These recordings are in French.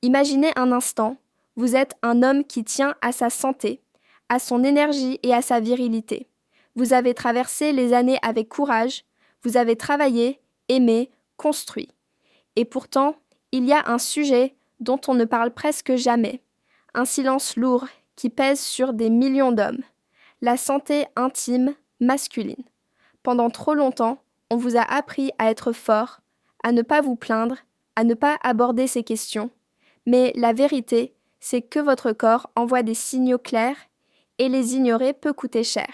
Imaginez un instant, vous êtes un homme qui tient à sa santé, à son énergie et à sa virilité. Vous avez traversé les années avec courage, vous avez travaillé, aimé, construit. Et pourtant, il y a un sujet dont on ne parle presque jamais, un silence lourd qui pèse sur des millions d'hommes, la santé intime masculine. Pendant trop longtemps, on vous a appris à être fort, à ne pas vous plaindre, à ne pas aborder ces questions, mais la vérité, c'est que votre corps envoie des signaux clairs et les ignorer peut coûter cher.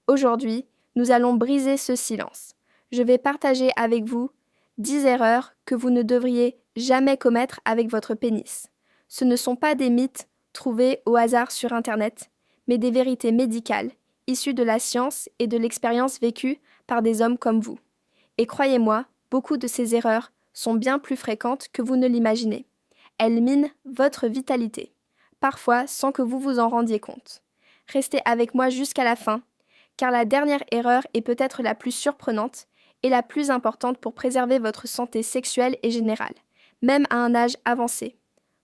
Aujourd'hui, nous allons briser ce silence. Je vais partager avec vous 10 erreurs que vous ne devriez jamais commettre avec votre pénis. Ce ne sont pas des mythes trouvés au hasard sur Internet, mais des vérités médicales, issues de la science et de l'expérience vécue par des hommes comme vous. Et croyez-moi, beaucoup de ces erreurs sont bien plus fréquentes que vous ne l'imaginez. Elles minent votre vitalité, parfois sans que vous vous en rendiez compte. Restez avec moi jusqu'à la fin, car la dernière erreur est peut-être la plus surprenante et la plus importante pour préserver votre santé sexuelle et générale, même à un âge avancé.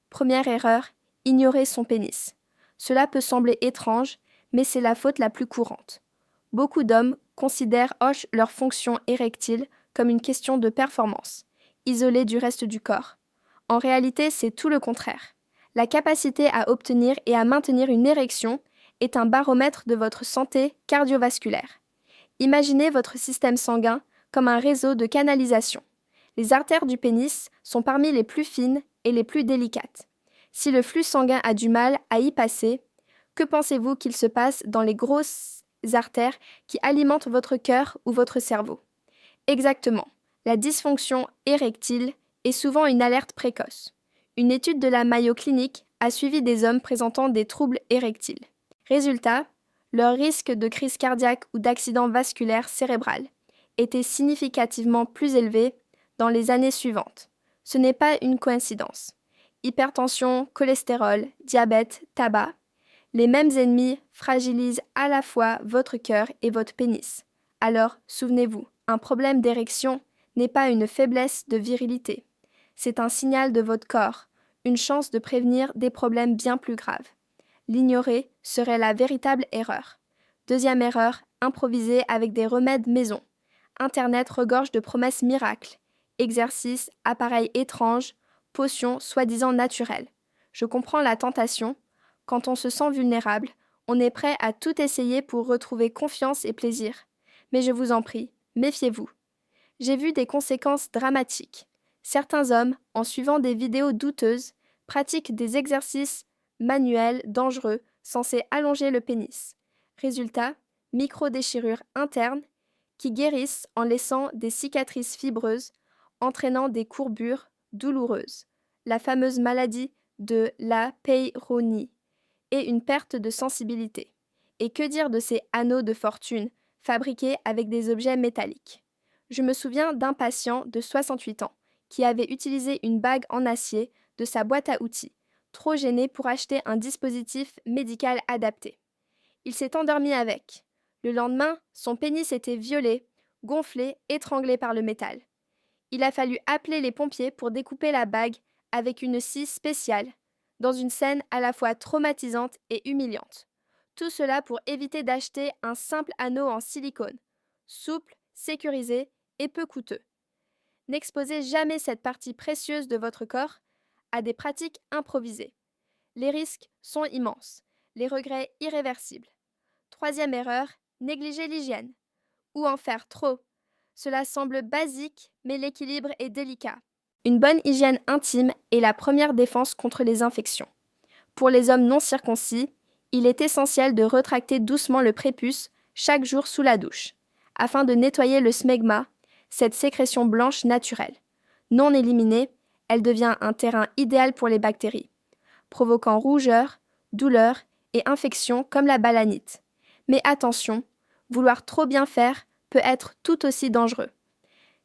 Première erreur, ignorer son pénis. Cela peut sembler étrange, mais c'est la faute la plus courante. Beaucoup d'hommes considèrent leur fonction érectile comme une question de performance, isolée du reste du corps. En réalité, c'est tout le contraire. La capacité à obtenir et à maintenir une érection est un baromètre de votre santé cardiovasculaire. Imaginez votre système sanguin comme un réseau de canalisation. Les artères du pénis sont parmi les plus fines et les plus délicates. Si le flux sanguin a du mal à y passer, que pensez-vous qu'il se passe dans les grosses artères qui alimentent votre cœur ou votre cerveau? Exactement, la dysfonction érectile est souvent une alerte précoce. Une étude de la Mayo Clinic a suivi des hommes présentant des troubles érectiles. Résultat, leur risque de crise cardiaque ou d'accident vasculaire cérébral était significativement plus élevé dans les années suivantes. Ce n'est pas une coïncidence. Hypertension, cholestérol, diabète, tabac, les mêmes ennemis fragilisent à la fois votre cœur et votre pénis. Alors, souvenez-vous, un problème d'érection n'est pas une faiblesse de virilité. C'est un signal de votre corps, une chance de prévenir des problèmes bien plus graves. L'ignorer serait la véritable erreur. Deuxième erreur, improviser avec des remèdes maison. Internet regorge de promesses miracles, exercices, appareils étranges, potions soi-disant naturelles. Je comprends la tentation. Quand on se sent vulnérable, on est prêt à tout essayer pour retrouver confiance et plaisir. Mais je vous en prie, méfiez-vous. J'ai vu des conséquences dramatiques. Certains hommes, en suivant des vidéos douteuses, pratiquent des exercices manuels dangereux censés allonger le pénis. Résultat, micro-déchirures internes qui guérissent en laissant des cicatrices fibreuses, entraînant des courbures douloureuses, la fameuse maladie de la Peyronie, et une perte de sensibilité. Et que dire de ces anneaux de fortune fabriqués avec des objets métalliques? Je me souviens d'un patient de 68 ans qui avait utilisé une bague en acier de sa boîte à outils, trop gêné pour acheter un dispositif médical adapté. Il s'est endormi avec. Le lendemain, son pénis était violé, gonflé, étranglé par le métal. Il a fallu appeler les pompiers pour découper la bague avec une scie spéciale, dans une scène à la fois traumatisante et humiliante. Tout cela pour éviter d'acheter un simple anneau en silicone, souple, sécurisé et peu coûteux. N'exposez jamais cette partie précieuse de votre corps à des pratiques improvisées. Les risques sont immenses, les regrets irréversibles. Troisième erreur, négliger l'hygiène. Ou en faire trop. Cela semble basique, mais l'équilibre est délicat. Une bonne hygiène intime est la première défense contre les infections. Pour les hommes non circoncis, il est essentiel de retracter doucement le prépuce chaque jour sous la douche, afin de nettoyer le smegma, cette sécrétion blanche naturelle. Non éliminée, elle devient un terrain idéal pour les bactéries, provoquant rougeur, douleur et infections comme la balanite. Mais attention, vouloir trop bien faire peut être tout aussi dangereux.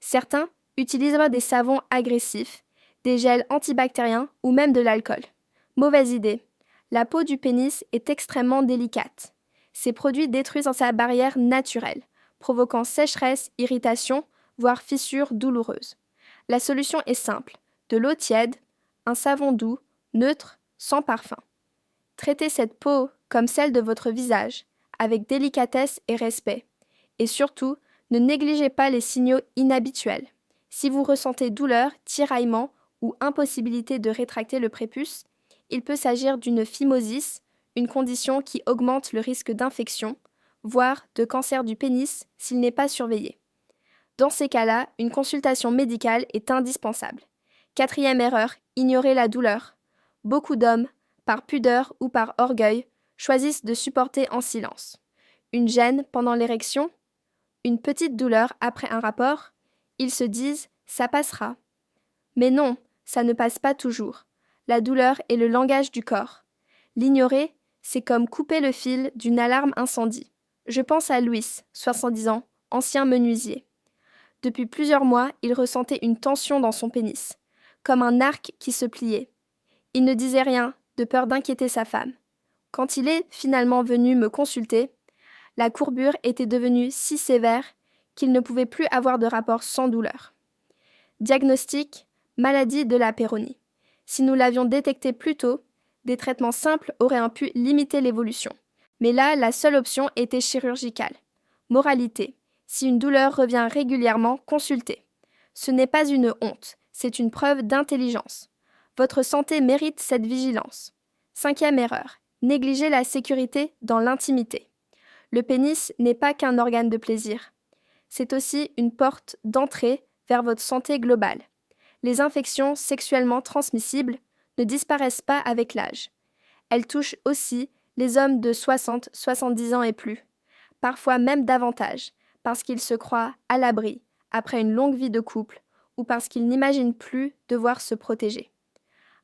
Certains utilisent des savons agressifs, des gels antibactériens ou même de l'alcool. Mauvaise idée. La peau du pénis est extrêmement délicate. Ces produits détruisent sa barrière naturelle, provoquant sécheresse, irritation, voire fissures douloureuses. La solution est simple. De l'eau tiède, un savon doux neutre, sans parfum. Traitez cette peau comme celle de votre visage, avec délicatesse et respect. Et surtout, ne négligez pas les signaux inhabituels. Si vous ressentez douleur, tiraillement ou impossibilité de rétracter le prépuce, il peut s'agir d'une phimosis, une condition qui augmente le risque d'infection, voire de cancer du pénis s'il n'est pas surveillé. Dans ces cas-là, une consultation médicale est indispensable. 4e erreur, ignorer la douleur. Beaucoup d'hommes, par pudeur ou par orgueil, choisissent de supporter en silence. Une gêne pendant l'érection, une petite douleur après un rapport, ils se disent « ça passera ». Mais non, ça ne passe pas toujours. La douleur est le langage du corps. L'ignorer, c'est comme couper le fil d'une alarme incendie. Je pense à Louis, 70 ans, ancien menuisier. Depuis plusieurs mois, il ressentait une tension dans son pénis, comme un arc qui se pliait. Il ne disait rien, de peur d'inquiéter sa femme. Quand il est finalement venu me consulter, la courbure était devenue si sévère qu'il ne pouvait plus avoir de rapport sans douleur. Diagnostic, maladie de la péronie. Si nous l'avions détecté plus tôt, des traitements simples auraient pu limiter l'évolution. Mais là, la seule option était chirurgicale. Moralité, si une douleur revient régulièrement, consultez. Ce n'est pas une honte, c'est une preuve d'intelligence. Votre santé mérite cette vigilance. 5e erreur, négliger la sécurité dans l'intimité. Le pénis n'est pas qu'un organe de plaisir. C'est aussi une porte d'entrée vers votre santé globale. Les infections sexuellement transmissibles ne disparaissent pas avec l'âge. Elles touchent aussi les hommes de 60-70 ans et plus, parfois même davantage, parce qu'ils se croient à l'abri après une longue vie de couple ou parce qu'ils n'imaginent plus devoir se protéger.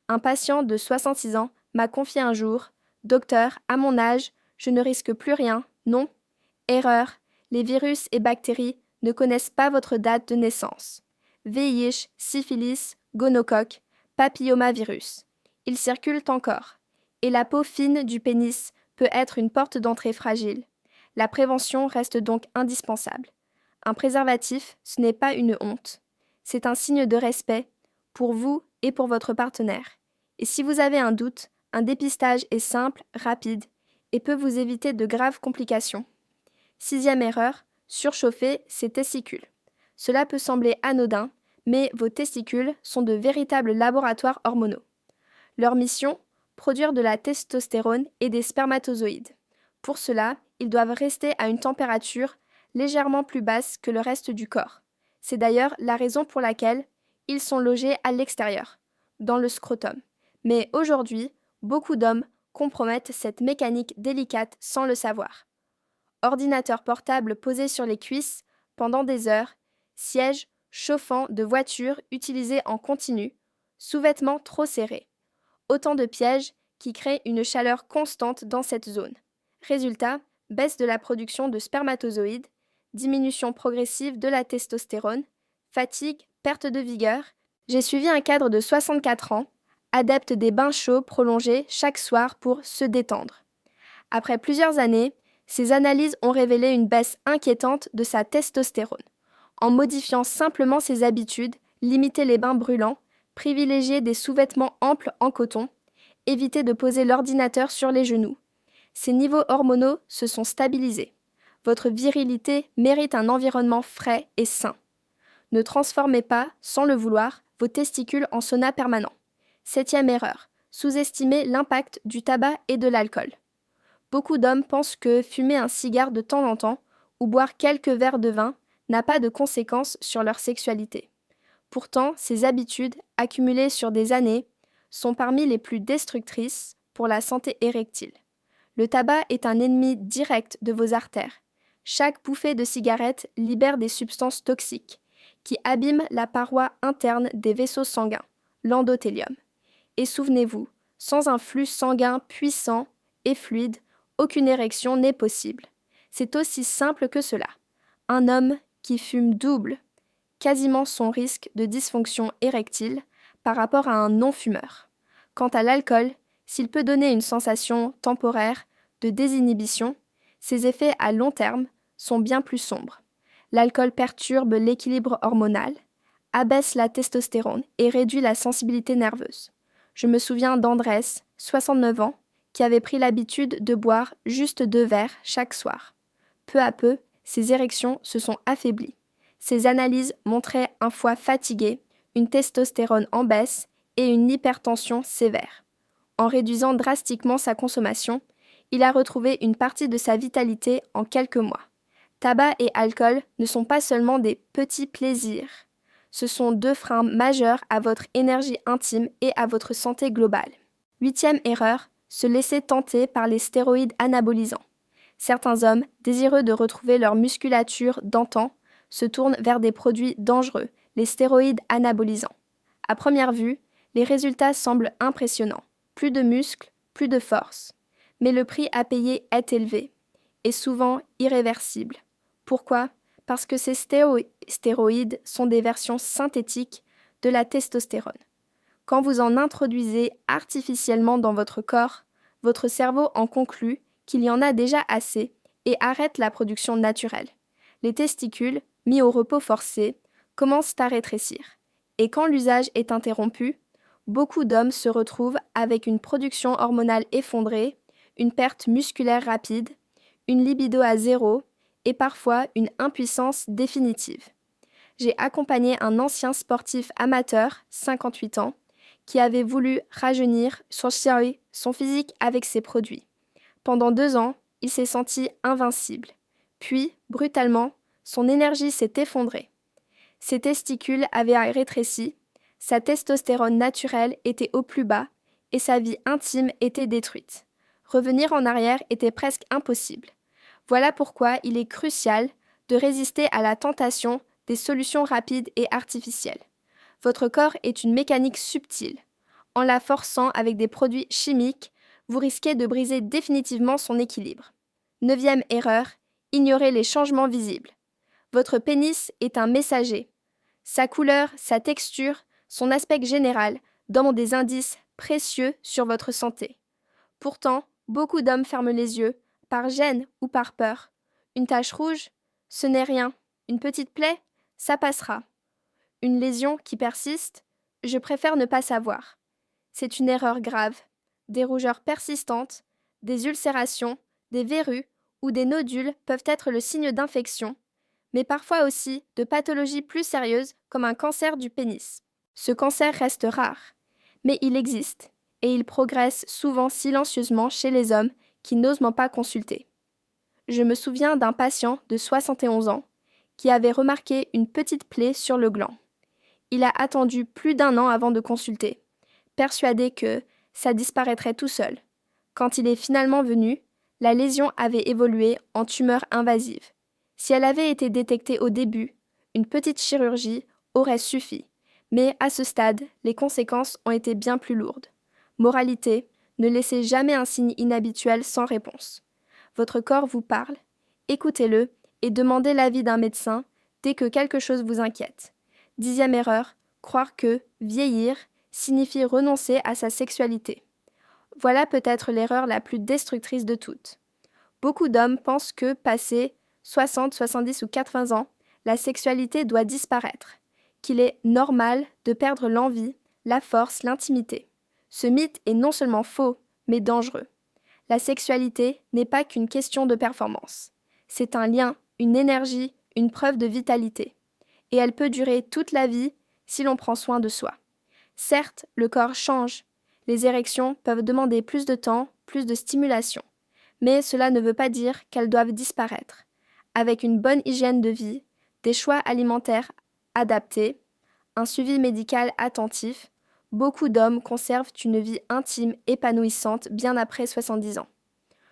Un patient de 66 ans m'a confié un jour « Docteur, à mon âge, je ne risque plus rien, non ?» Erreur, les virus et bactéries ne connaissent pas votre date de naissance. VIH, syphilis, gonocoque, papillomavirus. Ils circulent encore. Et la peau fine du pénis peut être une porte d'entrée fragile. La prévention reste donc indispensable. Un préservatif, ce n'est pas une honte. C'est un signe de respect pour vous et pour votre partenaire. Et si vous avez un doute, un dépistage est simple, rapide et peut vous éviter de graves complications. 6e erreur, surchauffer ses testicules. Cela peut sembler anodin, mais vos testicules sont de véritables laboratoires hormonaux. Leur mission, produire de la testostérone et des spermatozoïdes. Pour cela, ils doivent rester à une température légèrement plus basse que le reste du corps. C'est d'ailleurs la raison pour laquelle ils sont logés à l'extérieur, dans le scrotum. Mais aujourd'hui, beaucoup d'hommes compromettent cette mécanique délicate sans le savoir. Ordinateur portable posé sur les cuisses pendant des heures, siège chauffant de voiture utilisé en continu, sous-vêtements trop serrés. Autant de pièges qui créent une chaleur constante dans cette zone. Résultat, baisse de la production de spermatozoïdes, diminution progressive de la testostérone, fatigue, perte de vigueur. J'ai suivi un cadre de 64 ans, adepte des bains chauds prolongés chaque soir pour se détendre. Après plusieurs années, ces analyses ont révélé une baisse inquiétante de sa testostérone. En modifiant simplement ses habitudes, limiter les bains brûlants, privilégier des sous-vêtements amples en coton, éviter de poser l'ordinateur sur les genoux. Ces niveaux hormonaux se sont stabilisés. Votre virilité mérite un environnement frais et sain. Ne transformez pas, sans le vouloir, vos testicules en sauna permanent. 7e erreur, sous-estimer l'impact du tabac et de l'alcool. Beaucoup d'hommes pensent que fumer un cigare de temps en temps ou boire quelques verres de vin n'a pas de conséquences sur leur sexualité. Pourtant, ces habitudes, accumulées sur des années, sont parmi les plus destructrices pour la santé érectile. Le tabac est un ennemi direct de vos artères. Chaque bouffée de cigarette libère des substances toxiques qui abîment la paroi interne des vaisseaux sanguins, l'endothélium. Et souvenez-vous, sans un flux sanguin puissant et fluide, aucune érection n'est possible. C'est aussi simple que cela. Un homme qui fume double quasiment son risque de dysfonction érectile par rapport à un non-fumeur. Quant à l'alcool, s'il peut donner une sensation temporaire de désinhibition, ses effets à long terme sont bien plus sombres. L'alcool perturbe l'équilibre hormonal, abaisse la testostérone et réduit la sensibilité nerveuse. Je me souviens d'Andrés, 69 ans, qui avait pris l'habitude de boire juste 2 verres chaque soir. Peu à peu, ses érections se sont affaiblies. Ses analyses montraient un foie fatigué, une testostérone en baisse et une hypertension sévère. En réduisant drastiquement sa consommation, il a retrouvé une partie de sa vitalité en quelques mois. Tabac et alcool ne sont pas seulement des petits plaisirs. Ce sont 2 freins majeurs à votre énergie intime et à votre santé globale. 8e erreur, se laisser tenter par les stéroïdes anabolisants. Certains hommes, désireux de retrouver leur musculature d'antan, se tournent vers des produits dangereux, les stéroïdes anabolisants. À première vue, les résultats semblent impressionnants. Plus de muscles, plus de force. Mais le prix à payer est élevé, et souvent irréversible. Pourquoi ? Parce que ces stéroïdes sont des versions synthétiques de la testostérone. Quand vous en introduisez artificiellement dans votre corps, votre cerveau en conclut qu'il y en a déjà assez et arrête la production naturelle. Les testicules, mis au repos forcé, commencent à rétrécir. Et quand l'usage est interrompu, beaucoup d'hommes se retrouvent avec une production hormonale effondrée, une perte musculaire rapide, une libido à zéro et parfois une impuissance définitive. J'ai accompagné un ancien sportif amateur, 58 ans, qui avait voulu rajeunir son physique avec ses produits. Pendant 2 ans, il s'est senti invincible. Puis, brutalement, son énergie s'est effondrée. Ses testicules avaient rétréci, sa testostérone naturelle était au plus bas et sa vie intime était détruite. Revenir en arrière était presque impossible. Voilà pourquoi il est crucial de résister à la tentation des solutions rapides et artificielles. Votre corps est une mécanique subtile. En la forçant avec des produits chimiques, vous risquez de briser définitivement son équilibre. 9e erreur, ignorez les changements visibles. Votre pénis est un messager. Sa couleur, sa texture, son aspect général donnent des indices précieux sur votre santé. Pourtant, beaucoup d'hommes ferment les yeux, par gêne ou par peur. Une tache rouge, ce n'est rien. Une petite plaie, ça passera. Une lésion qui persiste, je préfère ne pas savoir. C'est une erreur grave. Des rougeurs persistantes, des ulcérations, des verrues ou des nodules peuvent être le signe d'infection, mais parfois aussi de pathologies plus sérieuses comme un cancer du pénis. Ce cancer reste rare, mais il existe, et il progresse souvent silencieusement chez les hommes qui n'osent pas consulter. Je me souviens d'un patient de 71 ans qui avait remarqué une petite plaie sur le gland. Il a attendu plus d'1 an avant de consulter, persuadé que ça disparaîtrait tout seul. Quand il est finalement venu, la lésion avait évolué en tumeur invasive. Si elle avait été détectée au début, une petite chirurgie aurait suffi. Mais à ce stade, les conséquences ont été bien plus lourdes. Moralité, ne laissez jamais un signe inhabituel sans réponse. Votre corps vous parle, écoutez-le et demandez l'avis d'un médecin dès que quelque chose vous inquiète. 10e erreur, croire que vieillir signifie renoncer à sa sexualité. Voilà peut-être l'erreur la plus destructrice de toutes. Beaucoup d'hommes pensent que, passé 60, 70 ou 80 ans, la sexualité doit disparaître, qu'il est normal de perdre l'envie, la force, l'intimité. Ce mythe est non seulement faux, mais dangereux. La sexualité n'est pas qu'une question de performance. C'est un lien, une énergie, une preuve de vitalité. Et elle peut durer toute la vie si l'on prend soin de soi. Certes, le corps change. Les érections peuvent demander plus de temps, plus de stimulation. Mais cela ne veut pas dire qu'elles doivent disparaître. Avec une bonne hygiène de vie, des choix alimentaires adaptés, un suivi médical attentif, beaucoup d'hommes conservent une vie intime épanouissante bien après 70 ans.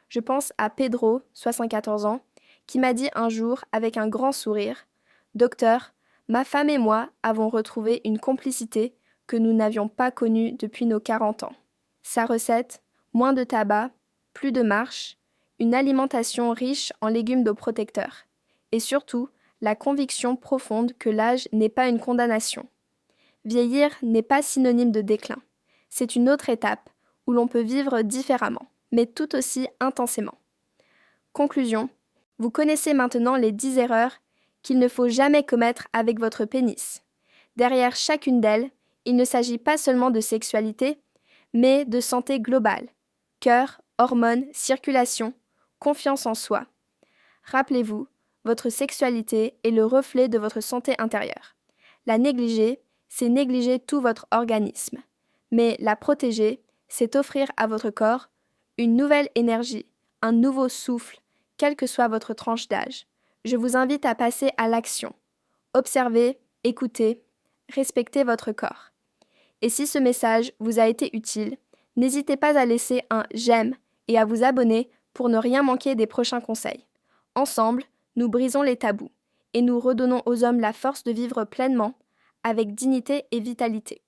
Je pense à Pedro, 74 ans, qui m'a dit un jour avec un grand sourire « Docteur, ma femme et moi avons retrouvé une complicité que nous n'avions pas connue depuis nos 40 ans. » Sa recette, moins de tabac, plus de marche, une alimentation riche en légumes d'eau protecteurs, et surtout la conviction profonde que l'âge n'est pas une condamnation. Vieillir n'est pas synonyme de déclin. C'est une autre étape où l'on peut vivre différemment, mais tout aussi intensément. Conclusion. Vous connaissez maintenant les 10 erreurs qu'il ne faut jamais commettre avec votre pénis. Derrière chacune d'elles, il ne s'agit pas seulement de sexualité, mais de santé globale. Cœur, hormones, circulation, confiance en soi. Rappelez-vous, votre sexualité est le reflet de votre santé intérieure. La négliger, c'est négliger tout votre organisme. Mais la protéger, c'est offrir à votre corps une nouvelle énergie, un nouveau souffle, quelle que soit votre tranche d'âge. Je vous invite à passer à l'action. Observez, écoutez, respectez votre corps. Et si ce message vous a été utile, n'hésitez pas à laisser un j'aime et à vous abonner pour ne rien manquer des prochains conseils. Ensemble, nous brisons les tabous et nous redonnons aux hommes la force de vivre pleinement, avec dignité et vitalité.